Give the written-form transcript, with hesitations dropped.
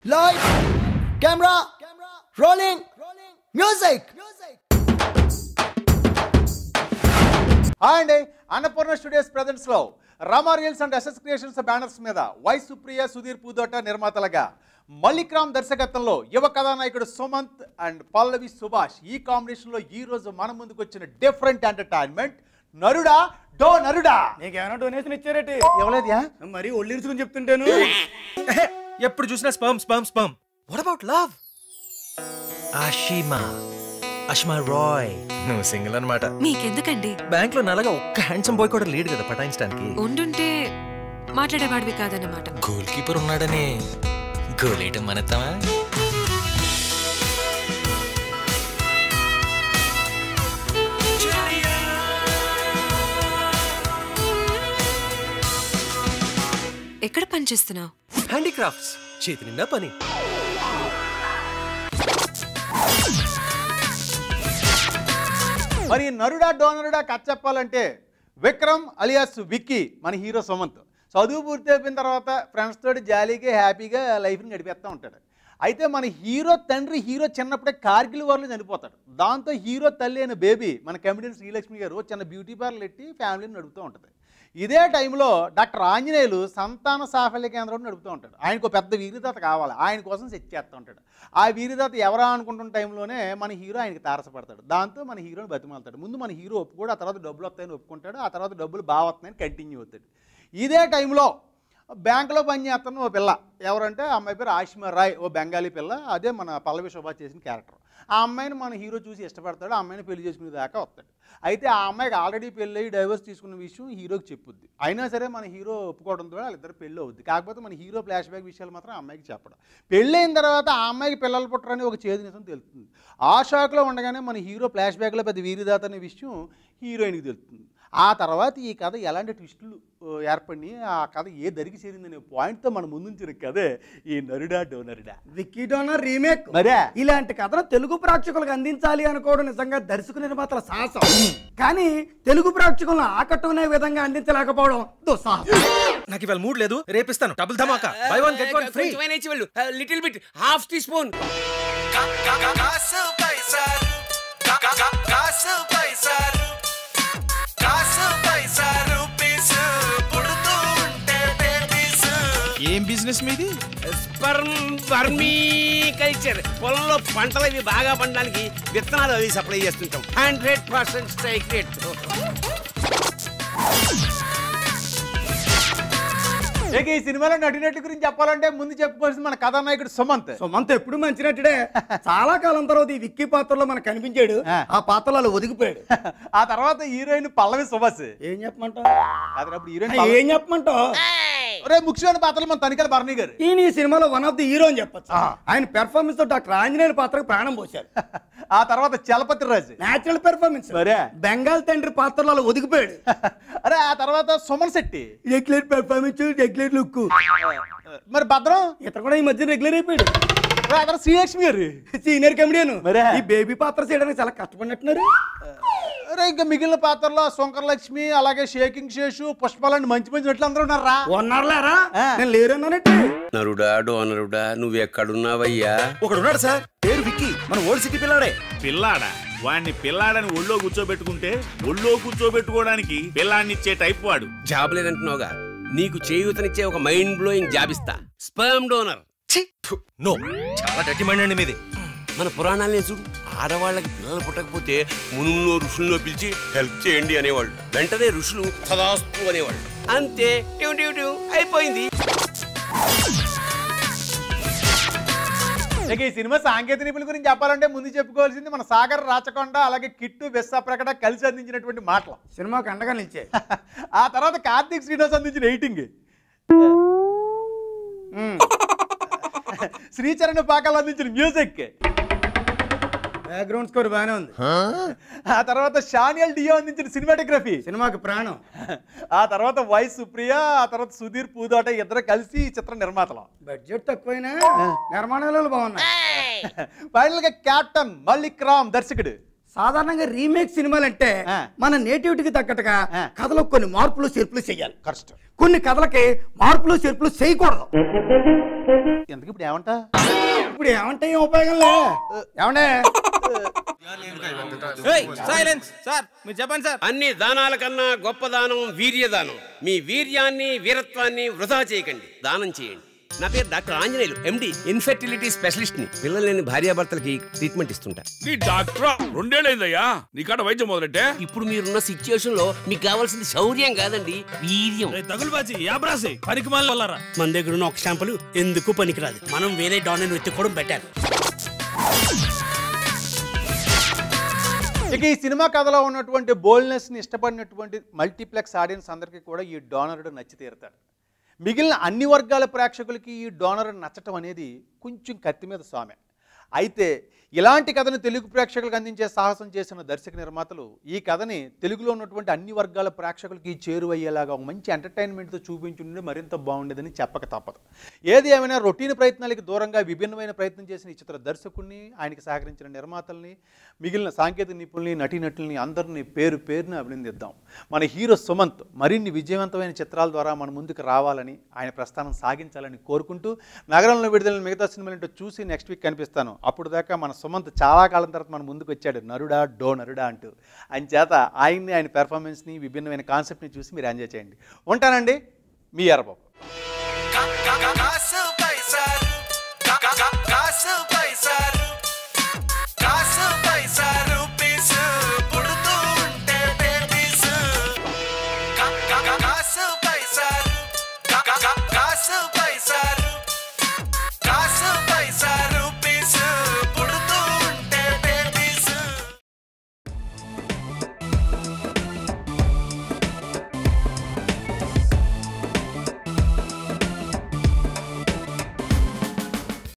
Light, camera, rolling, music. Hi అండి, Annapurna Studios presents లో Rama Reels and SS Creations banners మీద Y Supriya, Sudheer Pudota నిర్మాతలుగా మల్లిక్ రామ్ దర్శకత్వంలో యువ కథానాయకుడు సుమంత్ అండ్ పల్లవి సుభాష్ ఈ కాంబినేషన్ లో ఈ రోజు మన ముందుకు వచ్చిన డిఫరెంట్ ఎంటర్టైన్మెంట్ నరుడా డో నరుడా. నీకేమైనా డొనేషన్ ఇచ్చారేటి? ఎవలేదా మరి ఒళ్ళు ఇరుచుకుని చెప్తుంటాను. ఎప్పుడు చూసినా sperm sperm sperm. What about love? Ashma Rai, నువ్వు సింగిల్ అన్నమాట. మీకెందుకండి? బ్యాంక్ లో నల్లగా ఒక్క హ్యాండ్సమ్ బాయ్ కూడా లేడు కదా పటాయించడానికి. ఉండుంటే మాట్లాడేవాడివి కాదన్నమాట. గోల్ కీపర్ ఉన్నాడని గోలేయటం మనతామా? ఎక్కడ పని చేస్తున్నావు? హ్యాండీక్రాఫ్ట్స్, చేతి నిండా పని. మరి నరుడా డో నరుడా కథ చెప్పాలంటే విక్రమ్ అలియాస్ విక్కీ మన హీరో సుమంత్ చదువు పూర్తి అయిపోయిన తర్వాత ఫ్రెండ్స్ తోటి జాలీగా హ్యాపీగా లైఫ్ని గడిపేస్తూ ఉంటాడు. అయితే మన హీరో తండ్రి హీరో చిన్నప్పుడే కార్గిల్ వార్లో చనిపోతాడు. దాంతో హీరో తల్లి అయిన బేబీ మన కమెడియన్ శ్రీలక్ష్మి గారు చిన్న బ్యూటీ పార్లర్ ఎట్టి ఫ్యామిలీని నడుపుతూ ఉంటుంది. ఇదే టైంలో డాక్టర్ ఆంజనేయులు సంతాన సాఫల్య కేంద్రం నడుపుతూ ఉంటాడు. ఆయనకు పెద్ద వీరిదాత కావాలి, ఆయన కోసం సెట్ చేస్తూ ఉంటాడు. ఆ వీరిదాత ఎవరా అనుకుంటున్న టైంలోనే మన హీరో ఆయనకి తారసపడతాడు. దాంతో మన హీరోని బతిమాలుతాడు. ముందు మన హీరో ఒప్పుకోడు, ఆ తర్వాత డబ్బులు వస్తాయని ఒప్పుకుంటాడు, ఆ తర్వాత డబ్బులు బాగా వస్తాయని కంటిన్యూ అవుతాడు. ఇదే టైంలో బ్యాంకులో పనిచేస్తున్న ఓ పిల్ల, ఎవరంటే ఆ అమ్మాయి పేరు ఆష్మా రాయ్, ఓ బెంగాలీ పిల్ల. అదే మన పల్లవి సుభాష్ చేసిన క్యారెక్టర్. ఆ అమ్మాయిని మన హీరో చూసి ఇష్టపడతాడు, ఆ అమ్మాయిని పెళ్లి చేసుకునే దాకా వస్తాడు. అయితే ఆ అమ్మాయికి ఆల్రెడీ పెళ్ళి డైవర్స్ తీసుకున్న విషయం హీరోకి చెప్పుద్ది. అయినా సరే మన హీరో ఒప్పుకోవడంతో వాళ్ళిద్దరు పెళ్ళి అవుద్ది. కాకపోతే మన హీరో ఫ్లాష్ బ్యాక్ విషయాలు మాత్రం ఆ అమ్మాయికి చెప్పడం. పెళ్ళైన తర్వాత ఆ అమ్మాయికి పిల్లలు పుట్టరని ఒక చేదు నిజం తెలుస్తుంది. ఆ షాక్లో ఉండగానే మన హీరో ఫ్లాష్ బ్యాక్లో పెద్ద వీరిదాత అనే విషయం హీరోయిన్కి తెలుస్తుంది. ఆ తర్వాత ఈ కథ ఎలాంటి ట్విస్టులు ఏర్పడి ఆ కథ ఏ దరికి చేరిందనే పాయింట్తో మన ముందుంచిన కథే ఈ నరుడా డో నరుడా. విక్కీ డోనర్ రీమేక్. మరే ఇలాంటి కథను తెలుగు ప్రేక్షకులకు అందించాలి అనుకోవడం నిజంగా దర్శక నిర్మాతల సాహసం. కానీ తెలుగు ప్రేక్షకులను ఆకట్టుకునే విధంగా అందించలేకపోవడం దుస్సాహసం. నాకు ఇవాళ మూడ్ లేదు, రేపిస్తాను double dhamaka. Buy one get one free. Little bit half teaspoon. ఏం బిజినెస్ మీది? Sperm vermiculture. పొలంలో పంటలు ఇవి బాగా పండడానికి విత్తనాలు అవి సప్లై చేస్తుంటాం. 100% స్ట్రైక్ రేట్. ఇక ఈ సినిమాలో నటినట్టు గురించి చెప్పాలంటే ముందు చెప్పుకోవాల్సింది మన కథానాయకుడు సుమంత్. సుమంత్ ఎప్పుడు మంచి నటుడే. చాలా కాలం తర్వాత ఈ విక్కీ పాత్రలో మనకు కనిపించాడు. ఆ పాత్రలో ఒదిగిపోయాడు. ఆ తర్వాత హీరోయిన్ పల్లవి సుభాష్. ఏం చెప్పమంటావు? అప్పుడు హీరోయిన్ ఏం చెప్పమంటావు? ముఖ్యమైన పాత్రలు మన తనిఖీల భరణి గారు. ఈయన ఈ సినిమాలో వన్ ఆఫ్ ది హీరో అని చెప్పచ్చు. ఆయన పెర్ఫార్మెన్స్ తో డాక్టర్ ఆంజనేయుల పాత్రకు ప్రాణం పోశారు. ఆ తర్వాత చలపతి రాజు నేచురల్ పెర్ఫార్మెన్స్. బెంగాల్ తండ్రి పాత్రలో ఒదిగిపోయాడు. అరే ఆ తర్వాత Suman Shetty regular performance, regular look. మరి భద్రం ఇతను కూడా ఈ మధ్య రెగ్యులర్ అయిపోయాడు. శ్రీలక్ష్మి గారు సీనియర్ కమెడియన్. మరే ఈ బేబీ పాత్ర చేయడానికి చాలా కష్టపడినట్టున్నారు. ఇంకా మిగిలిన పాత్రలో శంకర్ లక్ష్మి, అలాగే షేకింగ్ శేషు, పుష్పాలని మంచి మంచి నటులు అందరూ ఉన్నారా? ఉన్నారులేరా? నేను లేరన్నానట్టు. నరుడా డోనరుడా నువ్వెక్కడున్నావయ్యా? ఒకడున్నాడు సార్, పేరు విక్కీ, మన ఓల్డ్ సిటీ పిల్లాడే. పిల్లాడా? వాడిని పిల్లాడని ఒళ్ళో కూర్చోబెట్టుకుంటే ఒళ్ళో కూర్చోబెట్టుకోవడానికి పిల్లాడినిచ్చే టైప్ వాడు. జాబ్ లేదంటున్నావుగా, నీకు చేయూతనిచ్చే ఒక మైండ్ బ్లోయింగ్ జాబ్ ఇస్తా. Sperm donor. నో, చాలా డర్టీ మైండ్ అండి మీది. మన పురాణాలనే చూడు, ఆడవాళ్ళకి పిల్లలు పుట్టకపోతే మునుల్లో ఋషుల్లో పిలిచి హెల్ప్ చేయండి అనేవాళ్ళు. వెంటనే ఋషులు సదాస్తు అనేవాళ్ళు. అంతే, ట్యూ ట్యూ ట్యూ అయిపోయింది. ఇక ఈ సినిమా సాంకేతిక నిపుణుల గురించి చెప్పాలంటే ముందు చెప్పుకోవాల్సింది మన సాగర్ రాచకొండ, అలాగే కిట్టు బెస్సప్రకట కలిసి అందించినటువంటి మాటలు సినిమాకి అండగా నిలిచే. ఆ తర్వాత కార్తీక్ శ్రీనివాస్ అందించిన ఎయిటింగ్, శ్రీచరణ్ పాకాలు అందించిన మ్యూజిక్, బ్యాక్గ్రౌండ్ స్కోర్ బాగానే ఉంది. ఆ తర్వాత షానియల్ డియో అందించిన సినిమాటోగ్రఫీ సినిమాకి ప్రాణం. ఆ తర్వాత వై సుప్రియ, ఆ తర్వాత సుధీర్ పూదోట ఇద్దరు కలిసి ఈ చిత్ర నిర్మాతలు. బడ్జెట్ తక్కువైనా నిర్మాణాలు బాగున్నాయి. ఫైనల్ గా కెప్టెన్ మల్లిక్ రామ్ దర్శకుడు, సాధారణంగా రీమేక్ సినిమాలు అంటే మన నేటివిటీకి తగ్గట్టుగా కథలో కొన్ని మార్పులు చేర్పులు చేయాలి. కరెక్ట్. కొన్ని కథలకి మార్పులు చేర్పులు చేయకూడదు. ఎందుకు ఇప్పుడు ఏమంటా? ఇప్పుడు ఏమంటే ఏం ఉపయోగంలే. ఏమంటే అన్ని దానాల కన్నా గొప్ప దానం వీర్యదానం. మీ వీర్యాన్ని వీరత్వాన్ని వృధా చేయకండి, దానం చేయండి. నా పేరు డాక్టర్ ఆంజనేయులు, ఎండి, ఇన్ఫెర్టిలిటీ స్పెషలిస్ట్ ని. పిల్లలు లేని భార్యాభర్తలకి ట్రీట్మెంట్ ఇస్తుంటా. నీ డాక్టర్ 2 ఏళ్ళైందయ్యా నీకాడ వైద్యం మొదలెట్టే. ఇప్పుడు మీరున్న సిచ్యుయేషన్ లో మీకు కావాల్సింది శౌర్యం కాదండి, వీర్యం. మన దగ్గర ఉన్న ఒక శాంపుల్ ఎందుకు పనికిరాదు. మనం వేరే డాక్టర్ వెతుక్కోవడం బెటర్. ఇక ఈ సినిమా కథలో ఉన్నటువంటి బోల్డ్నెస్ని ఇష్టపడినటువంటి మల్టీప్లెక్స్ ఆడియన్స్ అందరికీ కూడా ఈ డోనరుడు నచ్చి తీరుతాడు. మిగిలిన అన్ని వర్గాల ప్రేక్షకులకి ఈ డోనరుడు నచ్చటం అనేది కొంచెం కత్తి మీద సామె. అయితే ఇలాంటి కథను తెలుగు ప్రేక్షకులకు అందించే సాహసం చేసిన దర్శక నిర్మాతలు ఈ కథని తెలుగులో ఉన్నటువంటి అన్ని వర్గాల ప్రేక్షకులకి చేరువయ్యేలాగా ఒక మంచి ఎంటర్టైన్మెంట్తో చూపించుంటే మరింత బాగుండేదని చెప్పక తప్పదు. ఏది ఏమైనా రొటీన్ ప్రయత్నాలకి దూరంగా విభిన్నమైన ప్రయత్నం చేసిన ఈ చిత్ర దర్శకుడిని, ఆయనకి సహకరించిన నిర్మాతల్ని, మిగిలిన సాంకేతిక నిపుణుల్ని, నటీనటుల్ని అందరినీ పేరు పేరుని అభినందిద్దాం. మన హీరో సుమంత్ మరిన్ని విజయవంతమైన చిత్రాల ద్వారా మన ముందుకు రావాలని, ఆయన ప్రస్థానం సాగించాలని కోరుకుంటూ నగరంలో విడుదలైన మిగతా సినిమాలు చూసి నెక్స్ట్ వీక్ కనిపిస్తాను. అప్పుడు దాకా మన సుమంత్ చాలా కాలం తర్వాత మన ముందుకు వచ్చాడు, నరుడా డో నరుడా అంటూ. ఆయన చేత ఆయన్ని, ఆయన పెర్ఫార్మెన్స్ని, విభిన్నమైన కాన్సెప్ట్ని చూసి మీరు ఎంజాయ్ చేయండి. ఉంటానండి, మీ ఎర్రబాబు.